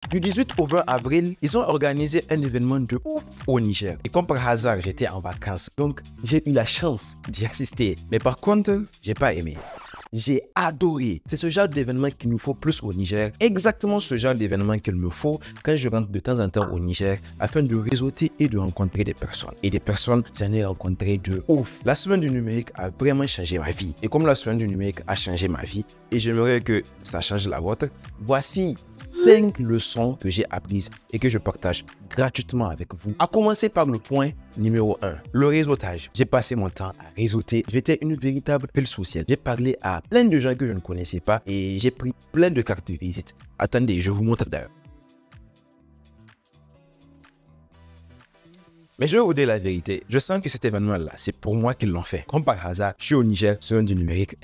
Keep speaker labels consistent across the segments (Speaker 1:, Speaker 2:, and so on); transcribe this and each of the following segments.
Speaker 1: Du 18 au 20 avril, ils ont organisé un événement de ouf au Niger. Et comme par hasard, j'étais en vacances, donc j'ai eu la chance d'y assister. Mais par contre, j'ai pas aimé. J'ai adoré. C'est ce genre d'événement qu'il nous faut plus au Niger. Exactement ce genre d'événement qu'il me faut quand je rentre de temps en temps au Niger afin de réseauter et de rencontrer des personnes. Et des personnes, j'en ai rencontré de ouf. La semaine du numérique a vraiment changé ma vie. Et comme la semaine du numérique a changé ma vie et j'aimerais que ça change la vôtre, voici 5 leçons que j'ai apprises et que je partage gratuitement avec vous. À commencer par le point numéro 1, le réseautage. J'ai passé mon temps à réseauter. J'étais une véritable pile sociale. J'ai parlé à plein de gens que je ne connaissais pas et j'ai pris plein de cartes de visite. Attendez, je vous montre d'ailleurs. Mais je vais vous dire la vérité, je sens que cet événement-là, c'est pour moi qu'ils l'ont fait. Comme par hasard, je suis au Niger, semaine du numérique.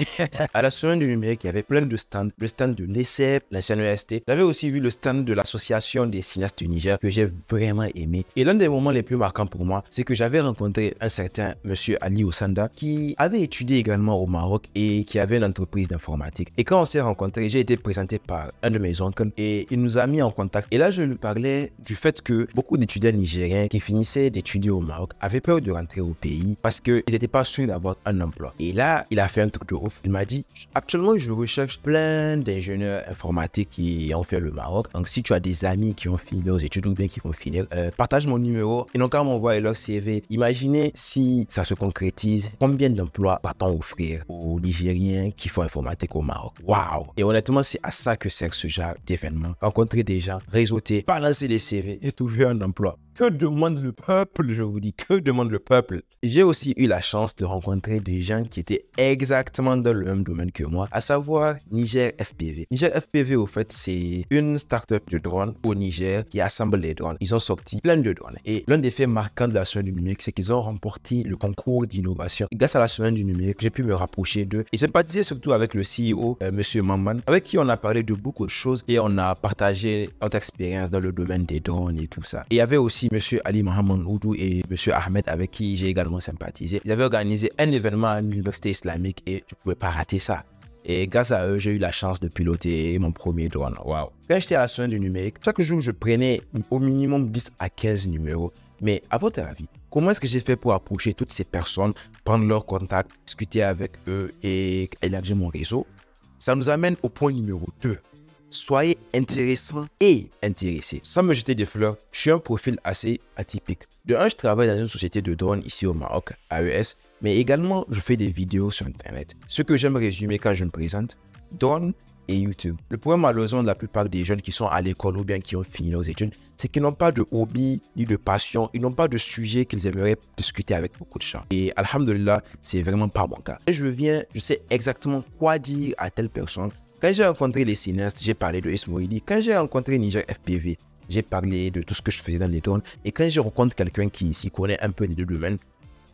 Speaker 1: À la semaine du numérique, il y avait plein de stands. Le stand de l'ESSEP, l'ancienne EST. J'avais aussi vu le stand de l'association des cinéastes du Niger que j'ai vraiment aimé. Et l'un des moments les plus marquants pour moi, c'est que j'avais rencontré un certain monsieur Ali Ossanda qui avait étudié également au Maroc et qui avait une entreprise d'informatique. Et quand on s'est rencontrés, j'ai été présenté par un de mes oncles et il nous a mis en contact. Et là, je lui parlais du fait que beaucoup d'étudiants nigériens qui finissaient d'étudier au Maroc avaient peur de rentrer au pays parce qu'ils n'étaient pas sûrs d'avoir un emploi. Et là, il a fait un truc de ouf. Il m'a dit, actuellement, je recherche plein d'ingénieurs informatiques qui ont fait le Maroc. Donc, si tu as des amis qui ont fini leurs études ou bien qui vont finir, partage mon numéro. Ils n'ont qu'à m'envoyer leur CV. Imaginez si ça se concrétise, combien d'emplois va-t-on offrir aux Nigériens qui font informatique au Maroc? Waouh! Et honnêtement, c'est à ça que sert ce genre d'événement. Rencontrer des gens, réseauter, balancer des CV et trouver un emploi. Que demande le peuple, je vous dis, que demande le peuple? J'ai aussi eu la chance de rencontrer des gens qui étaient exactement dans le même domaine que moi, à savoir Niger FPV. Niger FPV, au fait, c'est une start-up de drones au Niger qui assemble les drones. Ils ont sorti plein de drones. Et l'un des faits marquants de la semaine du numérique, c'est qu'ils ont remporté le concours d'innovation. Grâce à la semaine du numérique, j'ai pu me rapprocher d'eux et sympathiser surtout avec le CEO, Monsieur Maman, avec qui on a parlé de beaucoup de choses et on a partagé notre expérience dans le domaine des drones et tout ça. Et il y avait aussi Monsieur Ali Mohamed Oudou et Monsieur Ahmed avec qui j'ai également sympathisé. Ils avaient organisé un événement à l'université islamique et je ne pouvais pas rater ça. Et grâce à eux, j'ai eu la chance de piloter mon premier drone. Waouh! Quand j'étais à la semaine du numérique, chaque jour, je prenais au minimum 10 à 15 numéros. Mais à votre avis, comment est-ce que j'ai fait pour approcher toutes ces personnes, prendre leur contact, discuter avec eux et élargir mon réseau? Ça nous amène au point numéro 2. Soyez intéressant et intéressé. Sans me jeter des fleurs, je suis un profil assez atypique. De un, je travaille dans une société de drones ici au Maroc, AES, mais également je fais des vidéos sur Internet. Ce que j'aime résumer quand je me présente, drone et YouTube. Le problème malheureusement de la plupart des jeunes qui sont à l'école ou bien qui ont fini leurs études, c'est qu'ils n'ont pas de hobby ni de passion, ils n'ont pas de sujet qu'ils aimeraient discuter avec beaucoup de gens. Et alhamdulillah, c'est vraiment pas mon cas. Je sais exactement quoi dire à telle personne. Quand j'ai rencontré les cinéastes, j'ai parlé de Ismoili. Quand j'ai rencontré Niger FPV, j'ai parlé de tout ce que je faisais dans les drones. Et quand je rencontre quelqu'un qui s'y connaît un peu les deux domaines,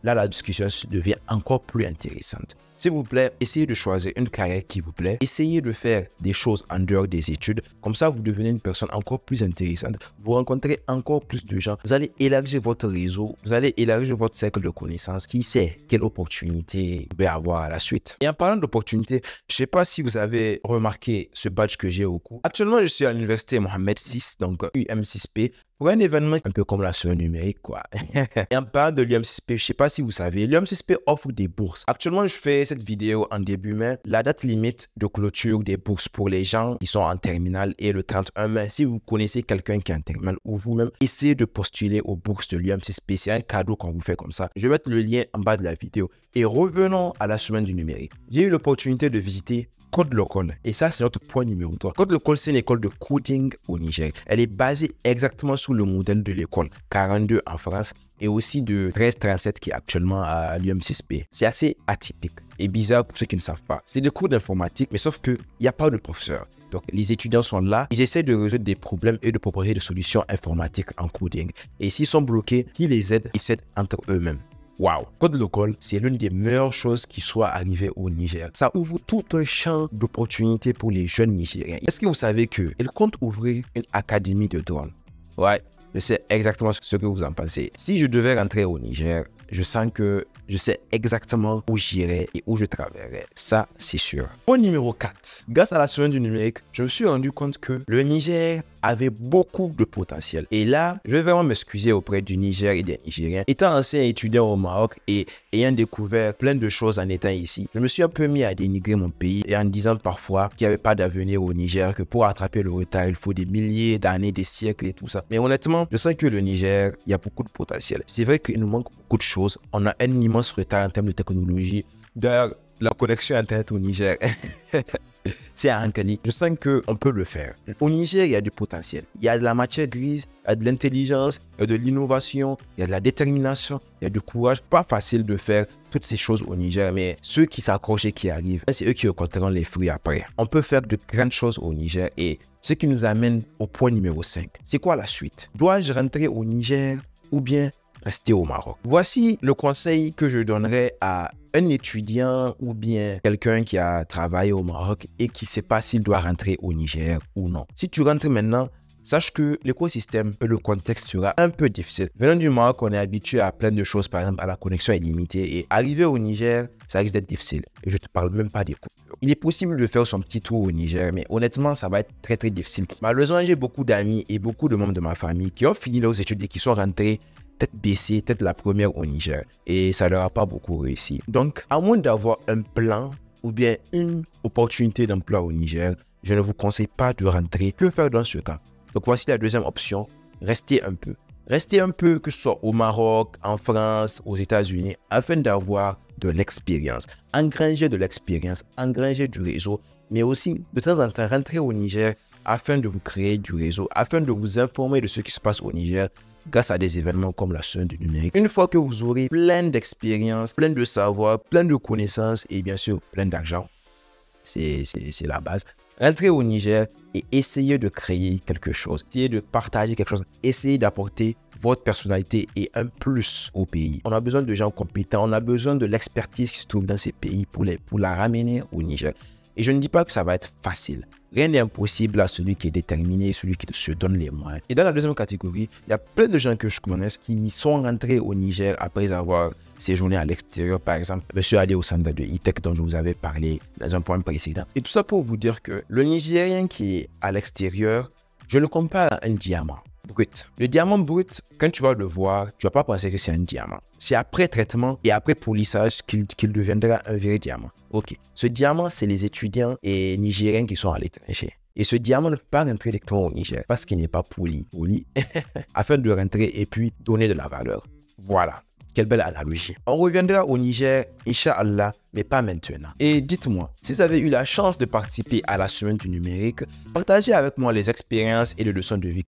Speaker 1: là, la discussion devient encore plus intéressante. S'il vous plaît, essayez de choisir une carrière qui vous plaît. Essayez de faire des choses en dehors des études. Comme ça, vous devenez une personne encore plus intéressante. Vous rencontrez encore plus de gens. Vous allez élargir votre réseau. Vous allez élargir votre cercle de connaissances. Qui sait quelle opportunité vous pouvez avoir à la suite. Et en parlant d'opportunités, je ne sais pas si vous avez remarqué ce badge que j'ai au cou. Actuellement, je suis à l'université Mohamed VI, donc UM6P. Pour un événement un peu comme la semaine numérique, quoi. Et en parlant de l'UM6P, je ne sais pas si vous savez, l'UM6P offre des bourses. Actuellement, je fais cette vidéo en début mai. La date limite de clôture des bourses pour les gens qui sont en terminale est le 31 mai. Si vous connaissez quelqu'un qui est en terminale ou vous-même, essayez de postuler aux bourses de l'UM6P. C'est un cadeau qu'on vous fait comme ça. Je vais mettre le lien en bas de la vidéo. Et revenons à la semaine du numérique. J'ai eu l'opportunité de visiter Code Local. Et ça, c'est notre point numéro 3. Code Local, c'est une école de coding au Niger. Elle est basée exactement sur le modèle de l'école 42 en France et aussi de 1337 qui est actuellement à l'UM6P. C'est assez atypique et bizarre pour ceux qui ne savent pas. C'est des cours d'informatique, mais sauf qu'il n'y a pas de professeur. Donc, les étudiants sont là, ils essaient de résoudre des problèmes et de proposer des solutions informatiques en coding. Et s'ils sont bloqués, qui les aident? Ils s'aident entre eux-mêmes. Waouh! Code Local, c'est l'une des meilleures choses qui soit arrivée au Niger. Ça ouvre tout un champ d'opportunités pour les jeunes Nigériens. Est-ce que vous savez qu'ils comptent ouvrir une académie de drones? Ouais, je sais exactement ce que vous en pensez. Si je devais rentrer au Niger, je sens que je sais exactement où j'irai et où je travaillerai. Ça, c'est sûr. Point numéro 4. Grâce à la semaine du numérique, je me suis rendu compte que le Niger avait beaucoup de potentiel. Et là, je vais vraiment m'excuser auprès du Niger et des Nigériens. Étant ancien étudiant au Maroc et ayant découvert plein de choses en étant ici, je me suis un peu mis à dénigrer mon pays et en disant parfois qu'il n'y avait pas d'avenir au Niger, que pour attraper le retard, il faut des milliers d'années, des siècles et tout ça. Mais honnêtement, je sens que le Niger, il y a beaucoup de potentiel. C'est vrai qu'il nous manque beaucoup de choses. On a un immense retard en termes de technologie. D'ailleurs, la connexion Internet au Niger, c'est à Ankali. Je sens qu'on peut le faire. Au Niger, il y a du potentiel. Il y a de la matière grise, il y a de l'intelligence, il y a de l'innovation, il y a de la détermination, il y a du courage. Pas facile de faire toutes ces choses au Niger, mais ceux qui s'accrochent et qui arrivent, c'est eux qui récolteront les fruits après. On peut faire de grandes choses au Niger et ce qui nous amène au point numéro 5. C'est quoi la suite? Dois-je rentrer au Niger ou bien rester au Maroc? Voici le conseil que je donnerais à un étudiant ou bien quelqu'un qui a travaillé au Maroc et qui ne sait pas s'il doit rentrer au Niger ou non. Si tu rentres maintenant, sache que l'écosystème et le contexte sera un peu difficile. Venant du Maroc, on est habitué à plein de choses, par exemple à la connexion illimitée. Et arriver au Niger, ça risque d'être difficile. Et je ne te parle même pas des coupures. Il est possible de faire son petit tour au Niger, mais honnêtement, ça va être très très difficile. Malheureusement, j'ai beaucoup d'amis et beaucoup de membres de ma famille qui ont fini leurs études et qui sont rentrés tête baissée, tête la première au Niger. Et ça ne leur a pas beaucoup réussi. Donc, à moins d'avoir un plan ou bien une opportunité d'emploi au Niger, je ne vous conseille pas de rentrer. Que faire dans ce cas? Donc, voici la deuxième option. Restez un peu. Restez un peu, que ce soit au Maroc, en France, aux États-Unis, afin d'avoir de l'expérience. Engranger de l'expérience, engranger du réseau, mais aussi de temps en temps rentrer au Niger afin de vous créer du réseau, afin de vous informer de ce qui se passe au Niger grâce à des événements comme la semaine du numérique. Une fois que vous aurez plein d'expérience, plein de savoir, plein de connaissances et bien sûr plein d'argent, c'est la base. Rentrez au Niger et essayez de créer quelque chose. Essayez de partager quelque chose. Essayez d'apporter votre personnalité et un plus au pays. On a besoin de gens compétents. On a besoin de l'expertise qui se trouve dans ces pays pour la ramener au Niger. Et je ne dis pas que ça va être facile. Rien n'est impossible à celui qui est déterminé, celui qui se donne les moyens. Et dans la deuxième catégorie, il y a plein de gens que je connais qui sont rentrés au Niger après avoir séjourné à l'extérieur. Par exemple, monsieur Ali Ossanda de E-Tech dont je vous avais parlé dans un point précédent. Et tout ça pour vous dire que le Nigérien qui est à l'extérieur, je le compare à un diamant brut. Le diamant brut, quand tu vas le voir, tu ne vas pas penser que c'est un diamant. C'est après traitement et après polissage qu'il deviendra un vrai diamant. Ok. Ce diamant, c'est les étudiants et Nigériens qui sont à l'étranger. Et ce diamant ne peut pas rentrer directement au Niger parce qu'il n'est pas poli afin de rentrer et puis donner de la valeur. Voilà. Quelle belle analogie. On reviendra au Niger, Inch'Allah, mais pas maintenant. Et dites-moi, si vous avez eu la chance de participer à la semaine du numérique, partagez avec moi les expériences et les leçons de vie